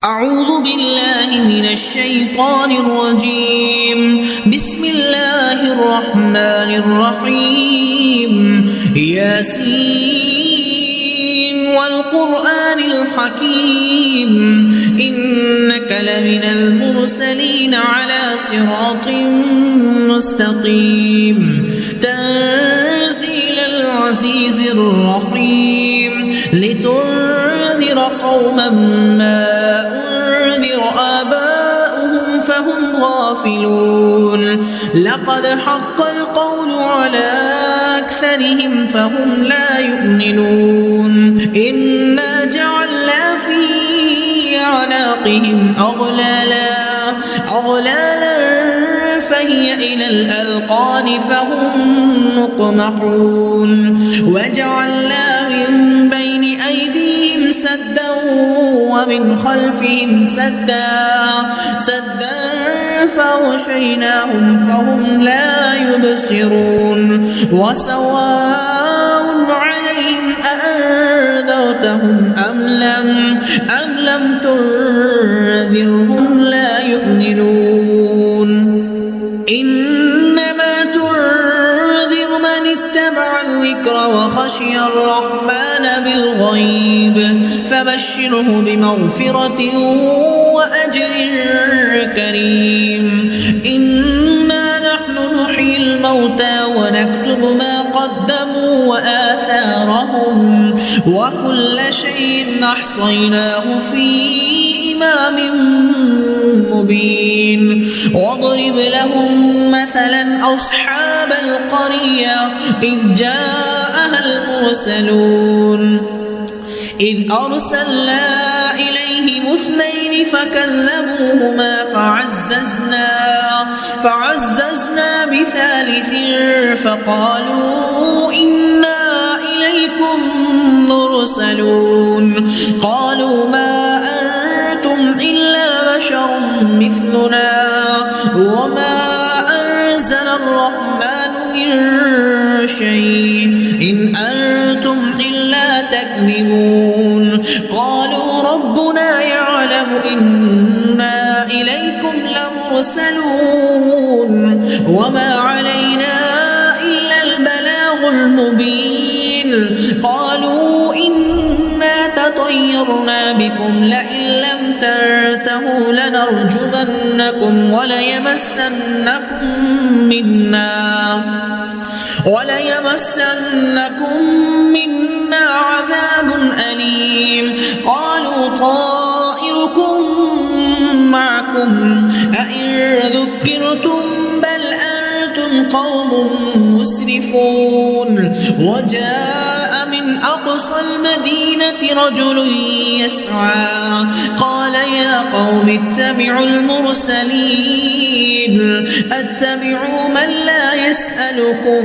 أعوذ بالله من الشيطان الرجيم. بسم الله الرحمن الرحيم. ياسين والقرآن الحكيم إنك لمن المرسلين على صراط مستقيم. تنزيل العزيز الرحيم لتنذر قوما ما أنذر آباؤهم فهم غافلون. لقد حق القول على أكثرهم فهم لا يؤمنون. إنا جعلنا في أعناقهم أغلالا فهي إلى الأذقان فهم مقمحون. وجعلنا من بين أيديهم سدا ومن خلفهم سدا فغشيناهم فهم لا يبصرون. وسواء عليهم أأنذرتهم أم لم تنذرهم لا يؤمنون. إنما تنذر من اتبع الذكر وخشي الرحمن بالغيب فبشره بمغفرة وأجر كريم. إنا نحن نحيي الموتى ونكتب ما قدموا وآثارهم وكل شيء أحصيناه في إمام مبين. واضرب لهم مثلا أصحاب القرية إذ جاءها المرسلون إذ أرسلنا إليهم اثنين فكذبوهما فعززنا بثالث فقالوا إنا إليكم مرسلون. قالوا ما أنتم إلا بشر مثلنا وما أنزل الرحمن من شيء إن أنتم إلا تكذبون. قالوا ربنا يعلم إنا إليكم لمرسلون وما علينا إلا البلاغ المبين. قالوا إنا تطيرنا بكم لئن لم تنتهوا لنرجمنكم وليمسنكم منا عذاب أليم. قالوا طائركم معكم أئن ذكرتم بل أنتم قوم مسرفون. وجاء من أقصى المدينة رجل يسعى قال يا قوم اتبعوا المرسلين اتبعوا من لا يسألكم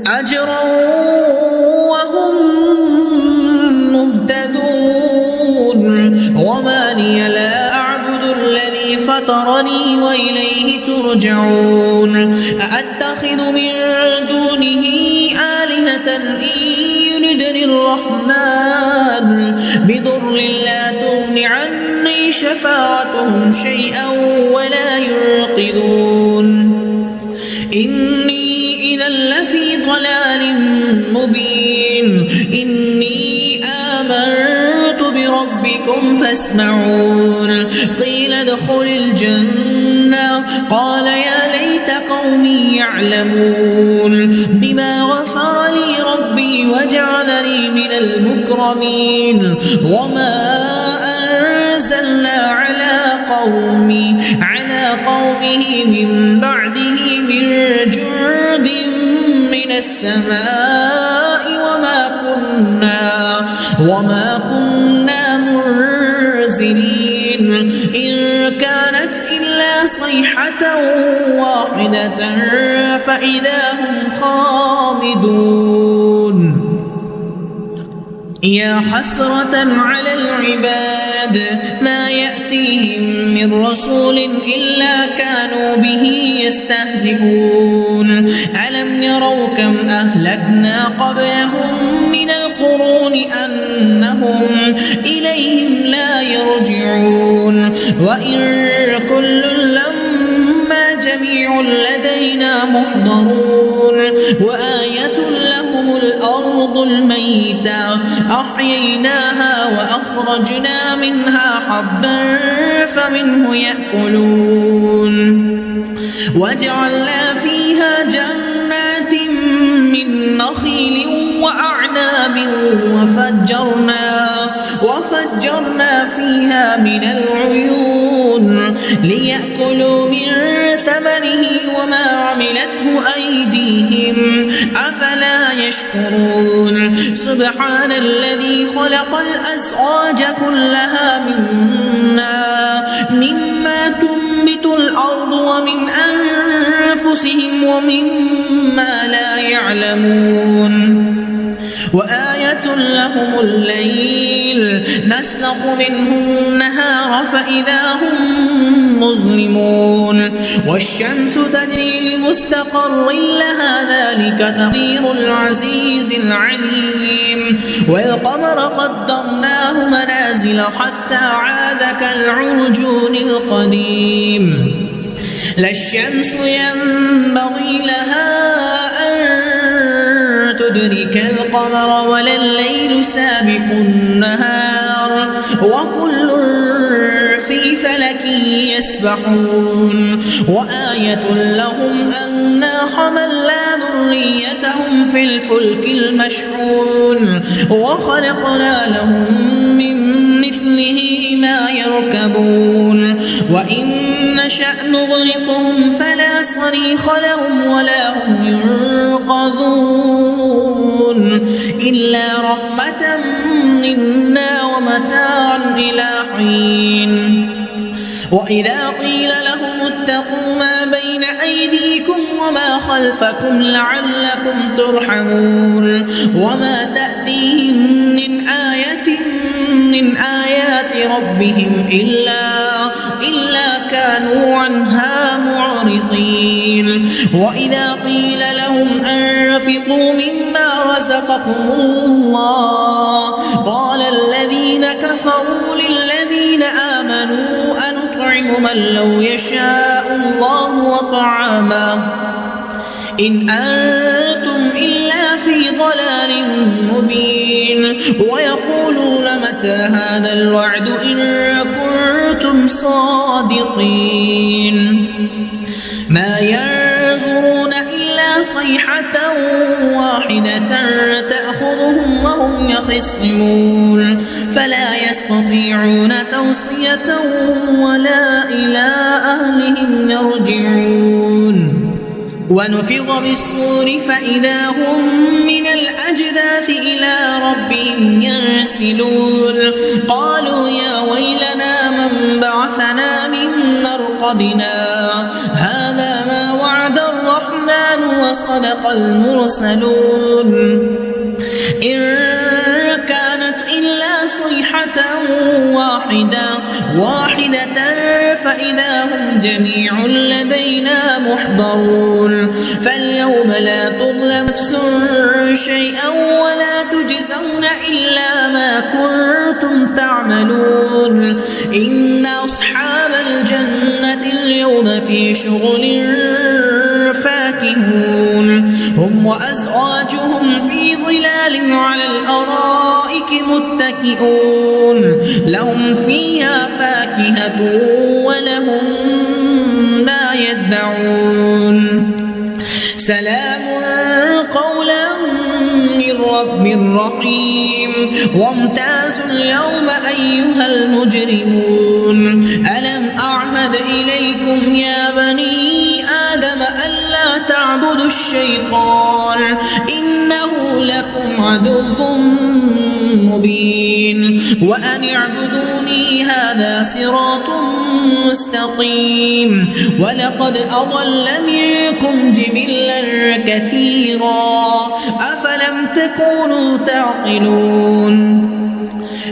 أجرا وهم مهتدون. وما لي لا أعبد الذي فطرني وإليه ترجعون. أأتخذ من دونه آلهة إن يردني الرحمن بضر لا تغن عني شفاعتهم شيئا ولا ينقذون. إني إذا لفي ضلال مبين. إني آمنت بربكم فاسمعون. قيل ادخل الجنة قال يا ليت قومي يعلمون بما غفر لي ربي وجعلني من المكرمين. وما أنزلنا على قومه من بعده من جند من السماء وما كنا منزلين. إن كانت إلا صيحة واحدة فإذا هم خامدون. يا حسرة على العباد ما يأتيهم من رسول إلا كانوا به يستهزئون. ألم يروا كم أهلكنا قبلهم من القرون العيون أنهم إليهم لا يرجعون وإن كل لما جميع لدينا محضرون وآية لهم الأرض الميتة أحييناها وأخرجنا منها حبا فمنه يأكلون وجعلنا فيها جنات من نخيل وأعناب وفجرنا فيها من العيون ليأكلوا من ثمره وما عملته أيديهم أفلا يشكرون سبحان الذي خلق الأزواج كلها مما تنبت الأرض ومن أنفسهم ومما لا يعلمون وآية لهم الليل نسلخ منه النهار فإذا هم مظلمون والشمس تجري لمستقر لها ذلك تقدير العزيز العليم والقمر قدرناه منازل حتى عاد كالعرجون القديم لا الشمس ينبغي لها أن تدرك القمر ولا الليل سابق النهار وكل في فلك يسبحون وآية لهم أنا حملنا ذريتهم في الفلك المشحون وخلقنا لهم من مثله ما يركبون وإن نشأ نغرقهم فلا صريخ لهم ولا هم ينقذون إلا رحمة منا ومتاعا إلى حين وإذا قيل لهم اتقوا ما بين أيديكم وما خلفكم لعلكم ترحمون وما تأتيهم من آية من آيات ربهم إلا كانوا عنها معرضين وإذا قيل لهم أنفقوا مما رزقكم الله قال الذين كفروا للذين آمنوا أنطعم من لو يشاء الله وطعامه إن أنتم إلا في ضلال مبين ويقولون متى هذا الوعد إن كنتم صادقين ما ينظرون إلا صيحة واحدة تأخذهم وهم يخصمون فلا يستطيعون توصية ولا إلى أهلهم يرجعون ونفخ بالصور فإذا هم من الأجداث إلى ربهم ينسلون قالوا يا ويلنا من بعثنا من مرقدنا هذا ما وعد الرحمن وصدق المرسلون إن كانت إلا صيحة واحدة فإذا هم جميع لدينا محضرون فاليوم لا تظلم نفس شيئا ولا تجزون إلا ما كنتم تعملون إن أصحاب الجنة اليوم في شغل فاكهون هم وأزواجهم في ظلال على الأرائك متكئون لهم فيها فاكهة ولهم ما يدعون سلام قولا من رب رحيم وامتازوا اليوم أيها المجرمون ألم أعهد إليكم يا بني آدم ألا تعبدوا الشيطان إنه لكم عدو مبين وأن اعبدوني هذا صراط مستقيم ولقد أضل منكم جبلا كثيرا أفلم تكونوا تعقلون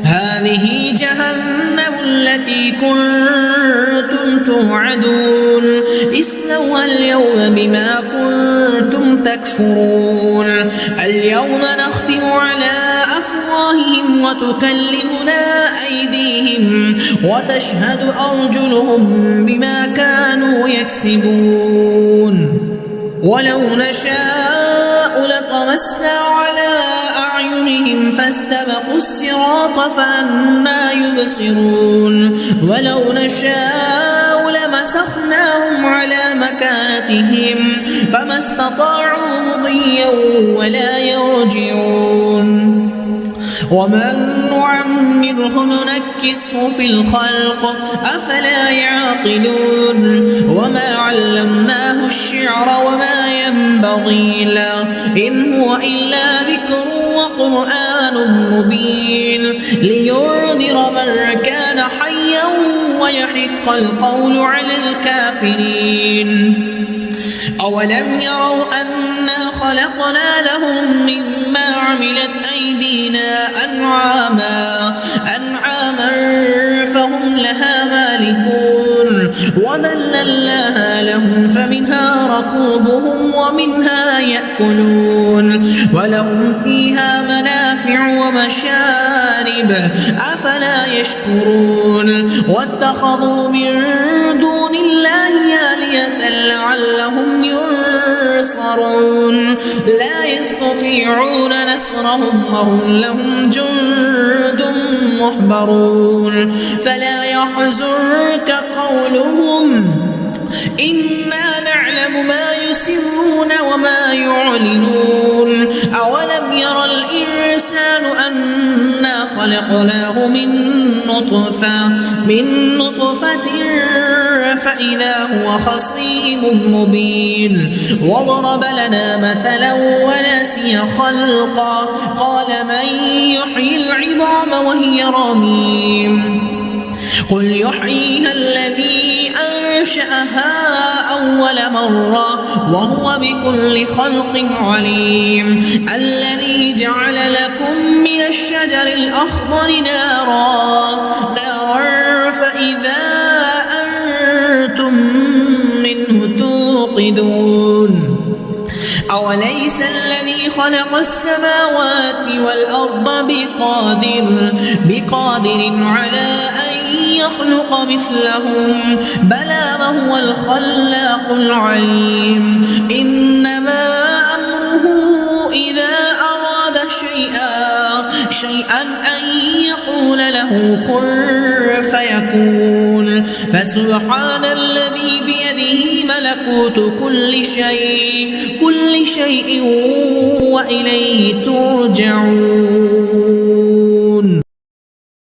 هذه جهنم التي كنتم توعدون اصلوها اليوم بما كنتم تكفرون اليوم نختم على أفواههم وتكلمنا أيديهم وتشهد أرجلهم بما كانوا يكسبون ولو نشاء لطمسنا على أعينهم فاستبقوا الصراط فأنى يبصرون ولو نشاء لمسخناهم على مكانتهم فما استطاعوا مضيا ولا يرجعون ومن نعمره ننكسه في الخلق أفلا يعقلون وما علمناه الشعر وما ينبغي له إن هو إلا ذكر وقرآن مبين لينذر من كان حيا ويحق القول على الكافرين أولم يروا أنا خلقنا لهم مما عملت أيدينا أنعاما فهم لها مالكون وذللناها لهم فمنها ركوبهم ومنها يأكلون ولهم فيها منافع ومشارب أفلا يشكرون واتخذوا من دون الله آلهة لعلهم ينصرون لا يستطيعون نصرهم وهم لهم جند محضرون فلا يحزنك قولهم إنا نعلم ما يسرون وما يعلنون أولم ير الإنسان أنا خلقناه من نطفة فإذا هو خصيم مبين وضرب لنا مثلا ونسي خلقا قال من يحيي العظام وهي رميم قل يحييها الذي أنشأها أول مرة وهو بكل خلق عليم الذي جعل لكم من الشجر الأخضر نارا فإذا أنتم منه توقدون أوليس الذي خلق السماوات والأرض بقادر على أن يخلق مثلهم بلى وهو الخلاق العليم إنما أمره إذا أراد شيئا أن يقول له كن فيكون فسبحان الذي بيده ملكوت كل شيء وإليه ترجعون